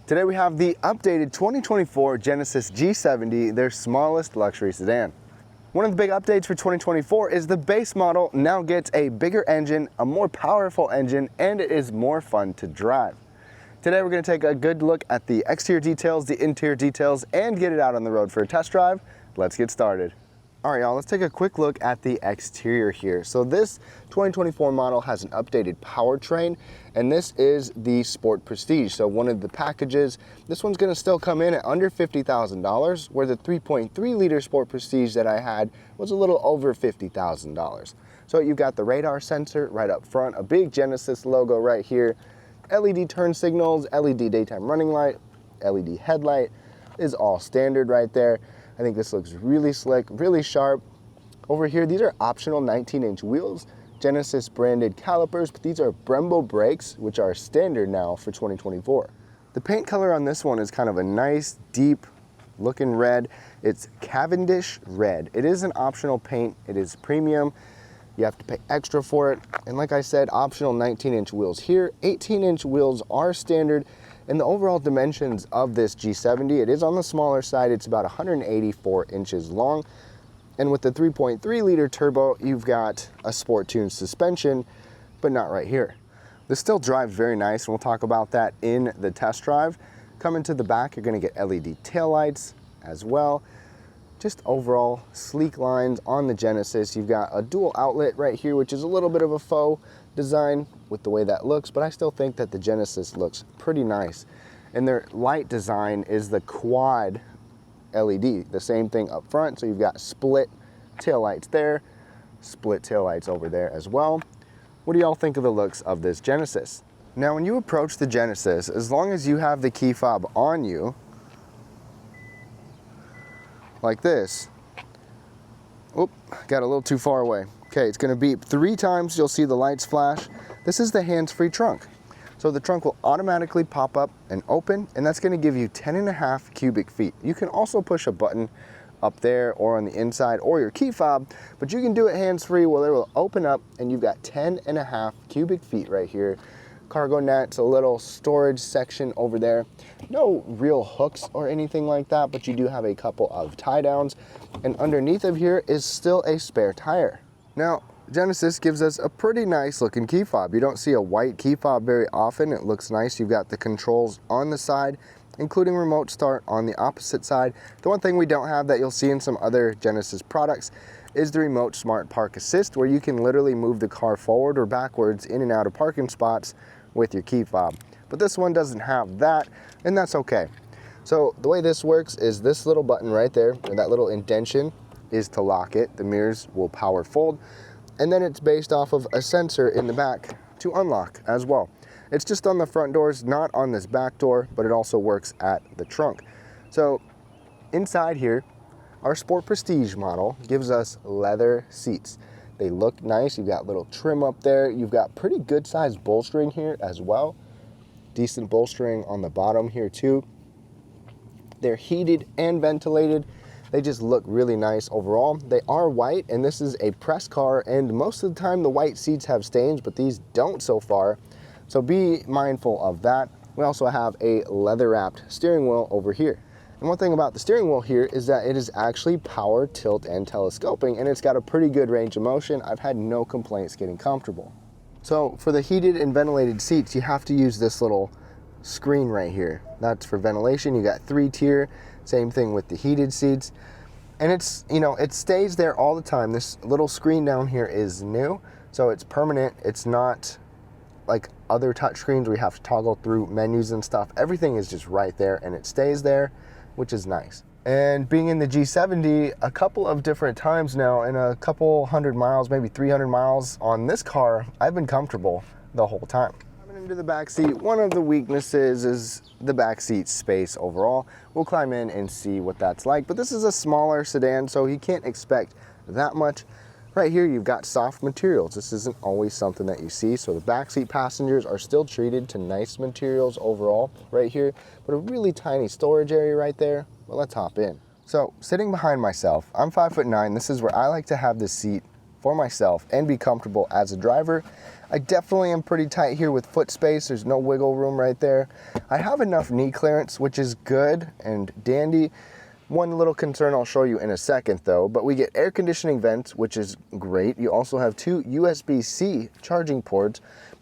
Today we have the updated 2024 Genesis G70, their smallest luxury sedan. One of the big updates for 2024 is the base model now gets a bigger engine, a more powerful engine, and it is more fun to drive. Today we're going to take a good look at the exterior details, the interior details, and get it out on the road for a test drive. Let's get started. All right, y'all, let's take a quick look at the exterior here. So this 2024 model has an updated powertrain, and this is the Sport Prestige. So one of the packages, this one's gonna still come in at under $50,000, where the 3.3 liter Sport Prestige that I had was a little over $50,000. So you've got the radar sensor right up front, a big Genesis logo right here, LED turn signals, LED daytime running light, LED headlight is all standard right there. I think this looks really slick, really sharp. Over here, these are optional 19-inch wheels, Genesis branded calipers, but these are Brembo brakes, which are standard now for 2024. The paint color on this one is kind of a nice, deep looking red. It's Cavendish red. It is an optional paint. It is premium. You have to pay extra for it. And like I said, optional 19-inch wheels here. 18-inch wheels are standard. And the overall dimensions of this G70, it is on the smaller side. It's about 184 inches long. And with the 3.3 liter turbo, you've got a sport tuned suspension, but not right here. This still drives very nice, and we'll talk about that in the test drive. Coming to the back, you're gonna get LED taillights as well. Just overall sleek lines on the Genesis. You've got a dual outlet right here, which is a little bit of a faux design with the way that looks, but I still think that the Genesis looks pretty nice. And their light design is the quad LED, the same thing up front. So you've got split taillights there, split taillights over there as well. What do y'all think of the looks of this Genesis? Now, when you approach the Genesis, as long as you have the key fob on you, like this, oop, got a little too far away. Okay, it's gonna beep 3 times, you'll see the lights flash. This is the hands-free trunk. So the trunk will automatically pop up and open, and that's gonna give you 10.5 cubic feet. You can also push a button up there or on the inside or your key fob, but you can do it hands-free where it will open up and you've got 10.5 cubic feet right here. Cargo nets, a little storage section over there. No real hooks or anything like that, but you do have a couple of tie downs. And underneath of here is still a spare tire. Now, Genesis gives us a pretty nice looking key fob. You don't see a white key fob very often. It looks nice. You've got the controls on the side, including remote start on the opposite side. The one thing we don't have that you'll see in some other Genesis products is the remote smart park assist, where you can literally move the car forward or backwards in and out of parking spots with your key fob. But this one doesn't have that, and that's okay. So the way this works is this little button right there, or that little indentation, is to lock it. The mirrors will power fold, and then it's based off of a sensor in the back to unlock as well. It's just on the front doors, not on this back door, but it also works at the trunk. So inside here, our Sport Prestige model gives us leather seats. They look nice. You've got little trim up there. You've got pretty good sized bolstering here as well. Decent bolstering on the bottom here too. They're heated and ventilated. They just look really nice overall. They are white, and this is a press car, and most of the time the white seats have stains, but these don't so far. So be mindful of that. We also have a leather wrapped steering wheel over here. And one thing about the steering wheel here is that it is actually power, tilt, and telescoping, and it's got a pretty good range of motion. I've had no complaints getting comfortable. So for the heated and ventilated seats, you have to use this little screen right here. That's for ventilation. You got 3-tier, same thing with the heated seats. And it's, you know, it stays there all the time. This little screen down here is new, so it's permanent. It's not like other touch screens where you have to toggle through menus and stuff. Everything is just right there, and it stays there, which is nice. And being in the G70 a couple of different times now, in a couple 100 miles, maybe 300 miles on this car, I've been comfortable the whole time. Coming into the back seat, one of the weaknesses is the back seat space overall. We'll climb in and see what that's like, but this is a smaller sedan, so you can't expect that much. Right here, you've got soft materials. This isn't always something that you see, so the backseat passengers are still treated to nice materials overall right here, but a really tiny storage area right there. Well, let's hop in. So, sitting behind myself, I'm 5'9". This is where I like to have the seat for myself and be comfortable as a driver. I definitely am pretty tight here with foot space. There's no wiggle room right there. I have enough knee clearance, which is good and dandy. One little concern I'll show you in a second though, but we get air conditioning vents, which is great. You also have 2 USB-C charging ports.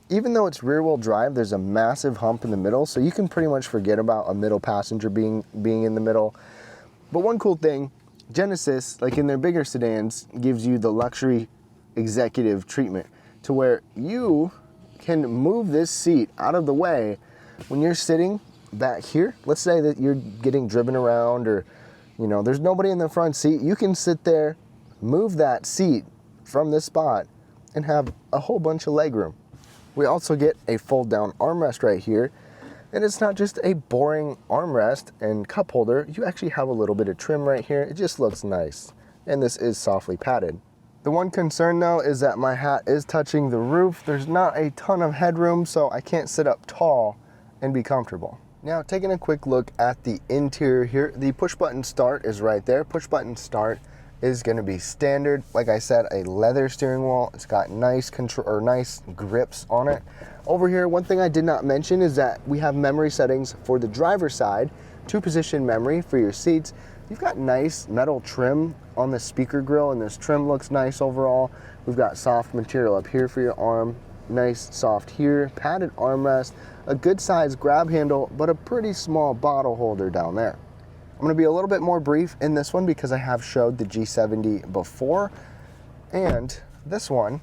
Even though it's rear wheel drive, there's a massive hump in the middle, so you can pretty much forget about a middle passenger being in the middle. But one cool thing, Genesis, like in their bigger sedans, gives you the luxury executive treatment to where you can move this seat out of the way when you're sitting back here. Let's say that you're getting driven around, or you know, there's nobody in the front seat. You can sit there, move that seat from this spot, and have a whole bunch of leg room. We also get a fold down armrest right here, and it's not just a boring armrest and cup holder. You actually have a little bit of trim right here. It just looks nice, and this is softly padded. The one concern though is that my hat is touching the roof. There's not a ton of headroom, so I can't sit up tall and be comfortable. Now, taking a quick look at the interior here, the push button start is right there. Push button start is going to be standard. Like I said, a leather steering wheel. It's got nice control, or nice grips on it. Over here, one thing I did not mention is that we have memory settings for the driver's side, 2-position memory for your seats. You've got nice metal trim on the speaker grill, and this trim looks nice overall. We've got soft material up here for your arm, nice soft here, padded armrest, a good size grab handle, but a pretty small bottle holder down there. I'm going to be a little bit more brief in this one because I have showed the G70 before, and this one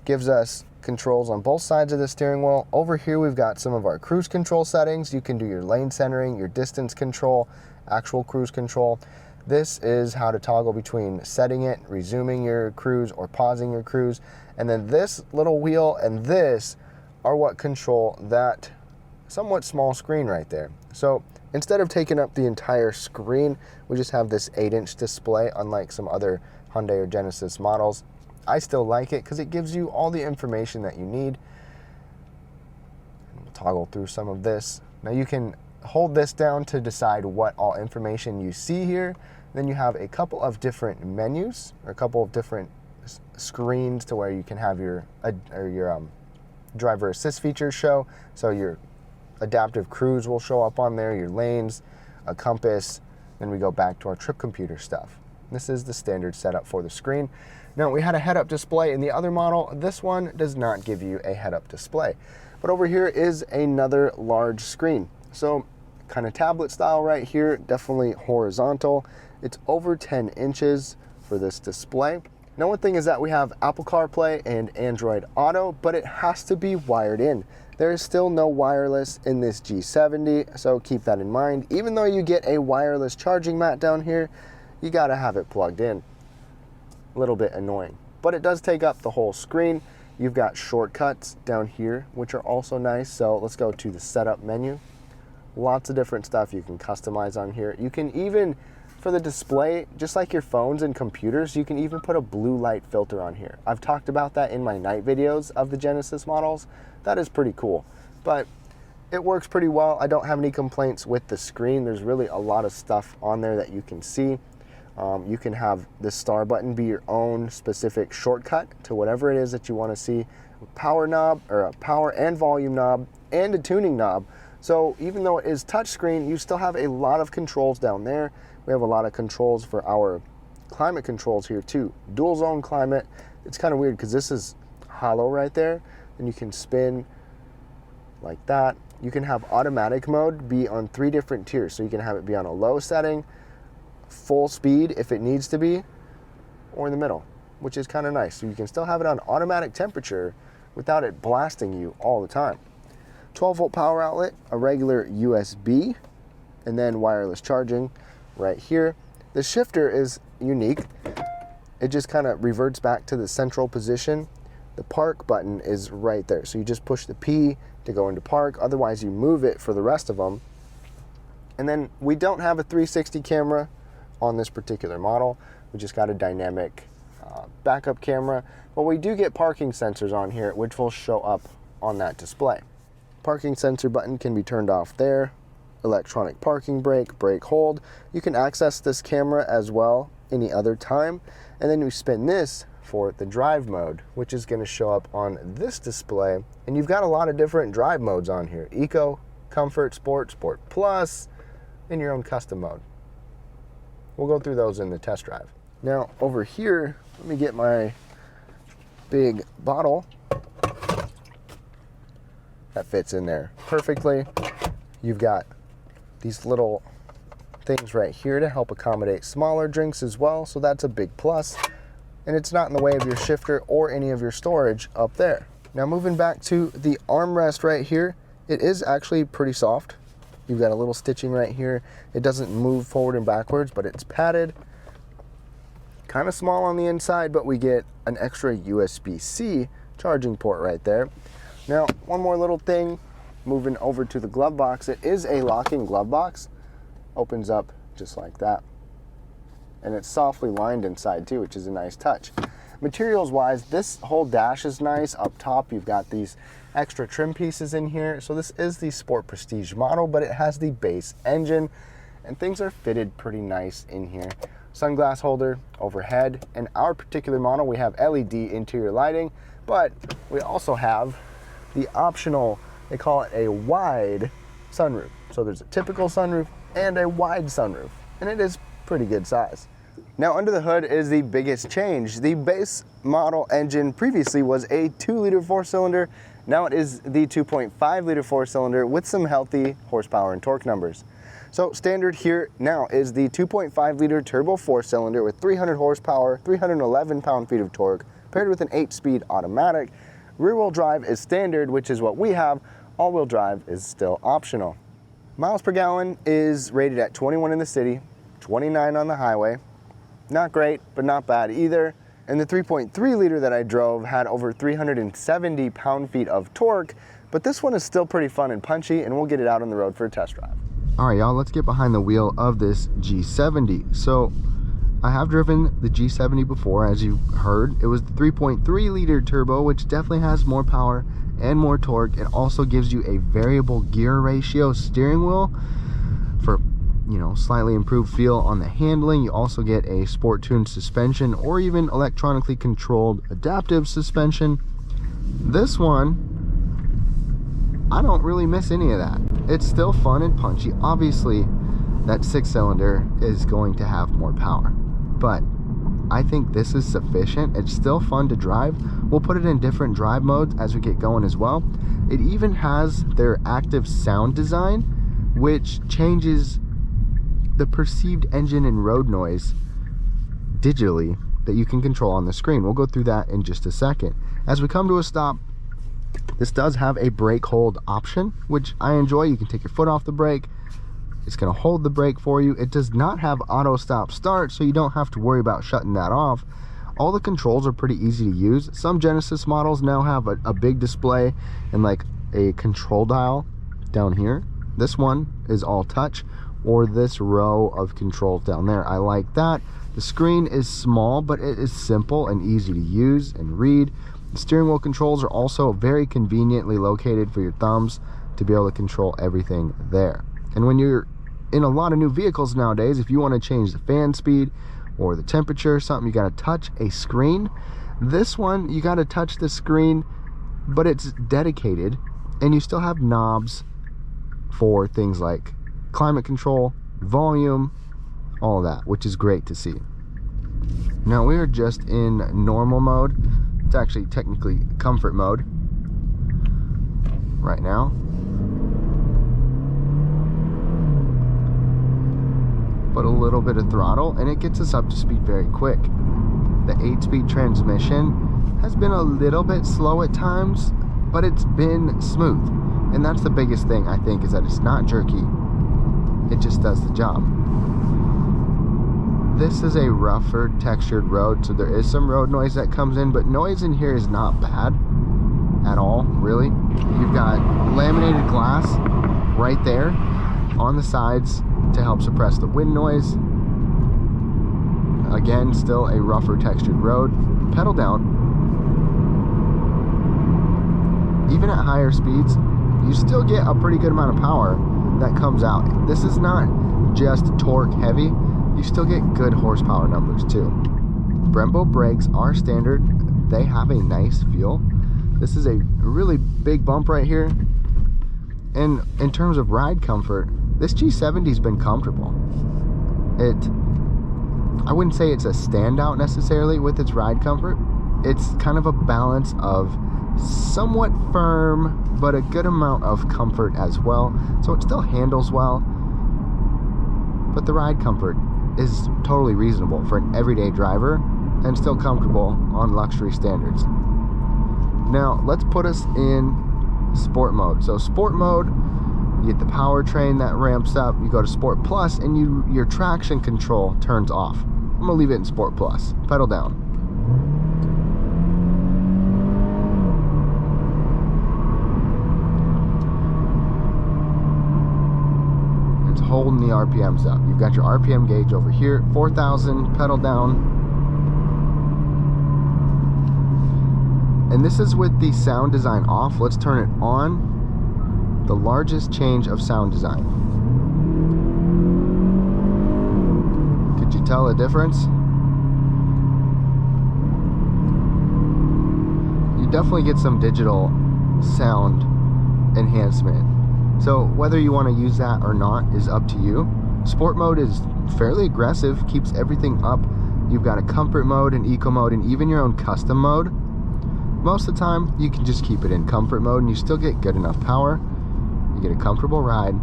gives us controls on both sides of the steering wheel. Over here we've got some of our cruise control settings. You can do your lane centering, your distance control, actual cruise control. This is how to toggle between setting it, resuming your cruise, or pausing your cruise. And then this little wheel and this are what control that somewhat small screen right there. So instead of taking up the entire screen, we just have this 8-inch display, unlike some other Hyundai or Genesis models. I still like it because it gives you all the information that you need. We'll toggle through some of this. Now you can hold this down to decide what all information you see here. Then you have a couple of different menus, or a couple of different screens to where you can have your driver assist features show. So your adaptive cruise will show up on there, your lanes, a compass. Then we go back to our trip computer stuff. This is the standard setup for the screen. Now, we had a head-up display in the other model. This one does not give you a head-up display. But over here is another large screen. So kind of tablet style right here, definitely horizontal. It's over 10 inches for this display. Now, one thing is that we have Apple CarPlay and Android Auto, but it has to be wired in. There is still no wireless in this G70, so keep that in mind. Even though you get a wireless charging mat down here, you gotta have it plugged in. A little bit annoying, but it does take up the whole screen. You've got shortcuts down here, which are also nice. So let's go to the setup menu. Lots of different stuff you can customize on here. You can even, for the display, just like your phones and computers, you can even put a blue light filter on here. I've talked about that in my night videos of the Genesis models. That is pretty cool, but it works pretty well. I don't have any complaints with the screen. There's really a lot of stuff on there that you can see. You can have the star button be your own specific shortcut to whatever it is that you want to see. Power knob, or a power and volume knob, and a tuning knob. So even though it is touchscreen, you still have a lot of controls down there. We have a lot of controls for our climate controls here too. Dual zone climate. It's kind of weird because this is hollow right there, and you can spin like that. You can have automatic mode be on 3 different tiers. So you can have it be on a low setting, full speed if it needs to be, or in the middle, which is kind of nice. So you can still have it on automatic temperature without it blasting you all the time. 12-volt power outlet, a regular USB, and then wireless charging right here. The shifter is unique. It just kind of reverts back to the central position. The park button is right there. So you just push the P to go into park. Otherwise, you move it for the rest of them. And then we don't have a 360 camera on this particular model. We just got a dynamic backup camera. But we do get parking sensors on here, which will show up on that display. Parking sensor button can be turned off there. Electronic parking brake, brake hold. You can access this camera as well any other time. And then we spin this for the drive mode, which is going to show up on this display. And you've got a lot of different drive modes on here: Eco, Comfort, Sport, Sport Plus, and your own custom mode. We'll go through those in the test drive. Now over here, let me get my big bottle. That fits in there perfectly. You've got these little things right here to help accommodate smaller drinks as well, so that's a big plus. And it's not in the way of your shifter or any of your storage up there. Now moving back to the armrest right here, it is actually pretty soft. You've got a little stitching right here. It doesn't move forward and backwards, but it's padded. Kind of small on the inside, but we get an extra USB-C charging port right there. Now, one more little thing, moving over to the glove box. It is a locking glove box. Opens up just like that. And it's softly lined inside too, which is a nice touch. Materials wise, this whole dash is nice. Up top, you've got these extra trim pieces in here. So this is the Sport Prestige model, but it has the base engine, and things are fitted pretty nice in here. Sunglass holder overhead. In our particular model, we have LED interior lighting, but we also have the optional, they call it a wide sunroof. So there's a typical sunroof and a wide sunroof, and it is pretty good size. Now under the hood is the biggest change. The base model engine previously was a 2-liter 4-cylinder. Now it is the 2.5-liter 4-cylinder with some healthy horsepower and torque numbers. So standard here now is the 2.5-liter turbo 4-cylinder with 300 horsepower, 311 pound-feet of torque, paired with an 8-speed automatic. Rear-wheel drive is standard, which is what we have. All-wheel drive is still optional. Miles per gallon is rated at 21 in the city, 29 on the highway. Not great, but not bad either. And the 3.3-liter that I drove had over 370 pound-feet of torque, but this one is still pretty fun and punchy, and we'll get it out on the road for a test drive. All right, y'all, let's get behind the wheel of this G70. So I have driven the G70 before, as you heard. It was the 3.3-liter turbo, which definitely has more power and more torque. It also gives you a variable gear ratio steering wheel for, you know, slightly improved feel on the handling. You also get a sport tuned suspension or even electronically controlled adaptive suspension. This one, I don't really miss any of that. It's still fun and punchy. Obviously, that 6-cylinder is going to have more power, but I think this is sufficient. It's still fun to drive. We'll put it in different drive modes as we get going as well. It even has their active sound design, which changes the perceived engine and road noise digitally that you can control on the screen. We'll go through that in just a second. As we come to a stop, this does have a brake hold option, which I enjoy. You can take your foot off the brake. It's going to hold the brake for you. It does not have auto stop start, so you don't have to worry about shutting that off. All the controls are pretty easy to use. Some Genesis models now have a big display and like a control dial down here. This one is all touch, or this row of controls down there. I like that. The screen is small, but it is simple and easy to use and read. The steering wheel controls are also very conveniently located for your thumbs to be able to control everything there. And when you're in a lot of new vehicles nowadays, if you want to change the fan speed or the temperature or something, you got to touch a screen. This one, you got to touch the screen, but it's dedicated, and you still have knobs for things like climate control, volume, all of that, which is great to see. Now we are just in normal mode. It's actually technically comfort mode right now. But a little bit of throttle and it gets us up to speed very quick. The 8-speed transmission has been a little bit slow at times, but it's been smooth. And that's the biggest thing, I think, is that it's not jerky. It just does the job. This is a rougher textured road, so there is some road noise that comes in, but noise in here is not bad at all, really. You've got laminated glass right there on the sides to help suppress the wind noise. Again, still a rougher textured road. Pedal down. Even at higher speeds, you still get a pretty good amount of power that comes out. This is not just torque heavy. You still get good horsepower numbers too. Brembo brakes are standard. They have a nice feel. This is a really big bump right here. And in terms of ride comfort, this G70's been comfortable. I wouldn't say it's a standout necessarily with its ride comfort. It's kind of a balance of somewhat firm, but a good amount of comfort as well. So it still handles well, but the ride comfort is totally reasonable for an everyday driver and still comfortable on luxury standards. Now let's put us in sport mode. So sport mode, you get the powertrain that ramps up, you go to Sport Plus, and your traction control turns off. I'm gonna leave it in Sport Plus. Pedal down. It's holding the RPMs up. You've got your RPM gauge over here, 4,000, pedal down. And this is with the sound design off. Let's turn it on. The largest change of sound design. Could you tell a difference? You definitely get some digital sound enhancement. So whether you want to use that or not is up to you. Sport mode is fairly aggressive, keeps everything up. You've got a comfort mode, an eco mode, and even your own custom mode. Most of the time, you can just keep it in comfort mode and you still get good enough power. You get a comfortable ride.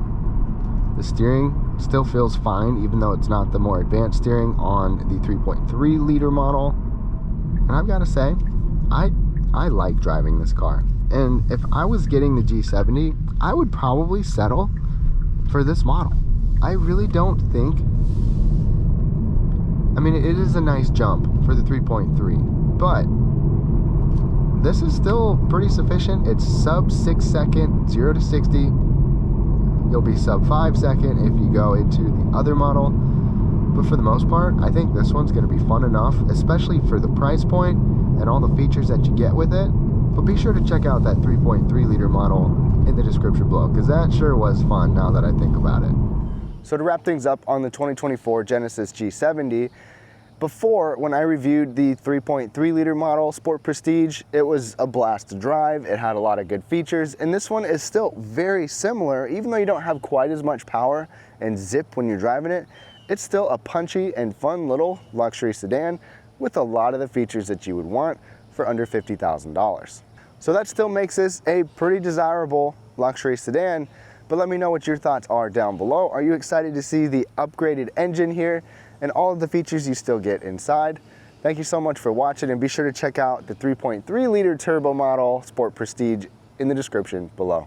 The steering still feels fine, even though it's not the more advanced steering on the 3.3 liter model. And I've got to say, I like driving this car. And if I was getting the G70, I would probably settle for this model. I really don't think, I mean, it is a nice jump for the 3.3, but this is still pretty sufficient. It's sub 6 second, 0 to 60. You'll be sub 5 second if you go into the other model. But for the most part, I think this one's gonna be fun enough, especially for the price point and all the features that you get with it. But be sure to check out that 3.3 liter model in the description below, because that sure was fun now that I think about it. So to wrap things up on the 2024 Genesis G70, before, when I reviewed the 3.3 liter model Sport Prestige, it was a blast to drive. It had a lot of good features, and this one is still very similar. Even though you don't have quite as much power and zip when you're driving it, it's still a punchy and fun little luxury sedan with a lot of the features that you would want for under $50,000. So that still makes this a pretty desirable luxury sedan, but let me know what your thoughts are down below. Are you excited to see the upgraded engine here and all of the features you still get inside? Thank you so much for watching, and be sure to check out the 3.3 liter turbo model Sport Prestige in the description below.